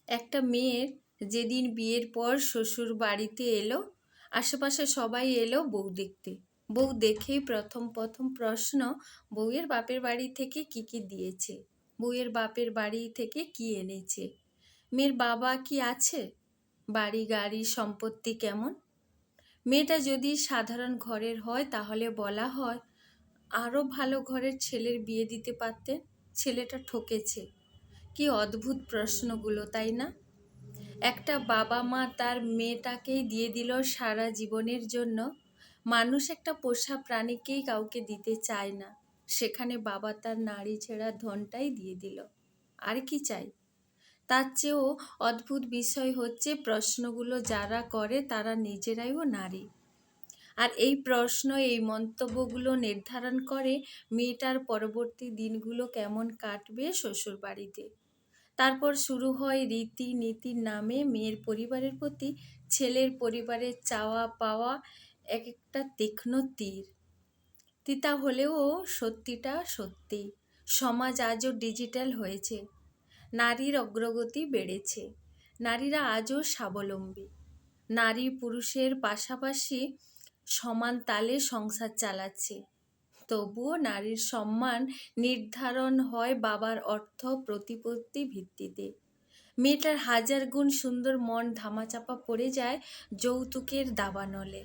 একটা মেয়ের যেদিন বিয়ের পর শ্বশুর বাড়িতে এলো, আশেপাশে সবাই এলো বউ দেখতে। বউ দেখেই প্রথম প্রথম প্রশ্ন, বউয়ের বাপের বাড়ি থেকে কি কি দিয়েছে, বউয়ের বাপের বাড়ি থেকে কি এনেছে, মেয়ের বাবা কি আছে, বাড়ি গাড়ি সম্পত্তি কেমন। মেয়েটা যদি সাধারণ ঘরের হয় তাহলে বলা হয় আরও ভালো ঘরের ছেলের বিয়ে দিতে পারতেন, ছেলেটা ঠকেছে। কি অদ্ভুত প্রশ্নগুলো, তাই না? একটা বাবা মা তার মেয়েটাকেই দিয়ে দিল সারা জীবনের জন্য। মানুষ একটা পোষা প্রাণীকেই কাউকে দিতে চায় না, সেখানে বাবা তার নারী ছেঁড়া ধনটাই দিয়ে দিল। আর কি চাই? তার চেয়েও অদ্ভুত বিষয় হচ্ছে, প্রশ্নগুলো যারা করে তারা নিজেরাইও নারী। আর এই প্রশ্ন, এই মন্তব্যগুলো নির্ধারণ করে মেয়েটার পরবর্তী দিনগুলো কেমন কাটবে শ্বশুর বাড়িতে। তারপর শুরু হয় রীতিনীতির নামে মেয়ের পরিবারের প্রতি ছেলের পরিবারের চাওয়া পাওয়া, এক একটা তীক্ষ্ণ তীর। তিতা হলেও সত্যিটা সত্যি। সমাজ আজও ডিজিটাল হয়েছে, নারীর অগ্রগতি বেড়েছে, নারীরা আজও স্বাবলম্বী। নারী পুরুষের পাশাপাশি সমান তালে সংসার চালাচ্ছে। তবুও নারীর সম্মান নির্ধারণ হয় বাবার অর্থ প্রতিপত্তি ভিত্তিতে। মেয়েটার হাজার গুণ সুন্দর মন ধামাচাপা পড়ে যায় যৌতুকের দাবানলে।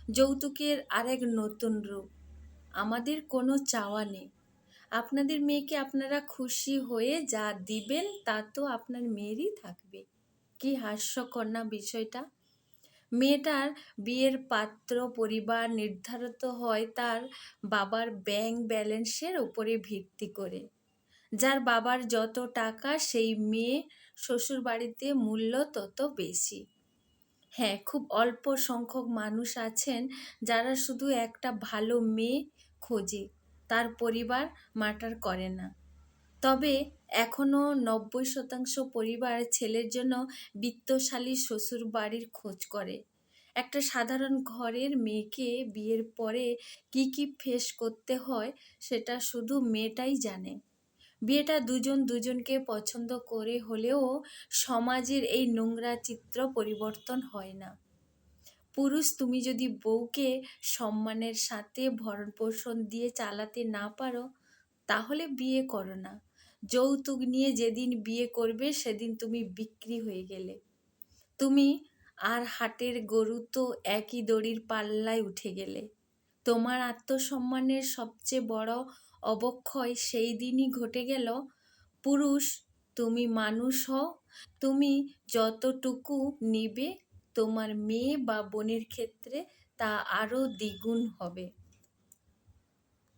যৌতুকের আরেক নতুন রূপ। আমাদের কোনো চাওয়া নেই, আপনাদের মেয়েকে আপনারা খুশি হয়ে যা দিবেন তা তো আপনার মেয়েরই থাকবে। কি হাস্যকর না বিষয়টা? মেয়েটার বিয়ের পাত্র পরিবার নির্ধারিত হয় তার বাবার ব্যাংক ব্যালেন্সের উপরে ভিত্তি করে। যার বাবার যত টাকা, সেই মেয়ে শ্বশুর বাড়িতে মূল্য তত বেশি। হ্যাঁ, খুব অল্প সংখ্যক মানুষ আছেন যারা শুধু একটা ভালো মেয়ে খোঁজে, তার পরিবার ম্যাটার করে না। তবে এখনও 90% পরিবার ছেলের জন্য বিত্তশালী শ্বশুর বাড়ির খোঁজ করে। একটা সাধারণ ঘরের মেয়েকে বিয়ের পরে কি কি ফেস করতে হয় সেটা শুধু মেয়েটাই জানে। বিয়েটা দুজন দুজনকে পছন্দ করে হলেও সমাজের এই নোংরা চিত্র পরিবর্তন হয় না। পুরুষ, তুমি যদি বউকে সম্মানের সাথে ভরণ পোষণ দিয়ে চালাতে না পারো তাহলে বিয়ে করো না। যৌতুক নিয়ে যেদিন বিয়ে করবে সেদিন তুমি বিক্রি হয়ে গেলে। তুমি আর হাটের গরু তো একই দড়ির পাল্লায় উঠে গেলে। তোমার আত্মসম্মানের সবচেয়ে বড় অবক্ষয় সেই দিনই ঘটে গেল। পুরুষ, তুমি মানুষ হও, তুমি যতটুকু নিবে তোমার মেয়ে বা বোনের ক্ষেত্রে তা আরও দ্বিগুণ হবে।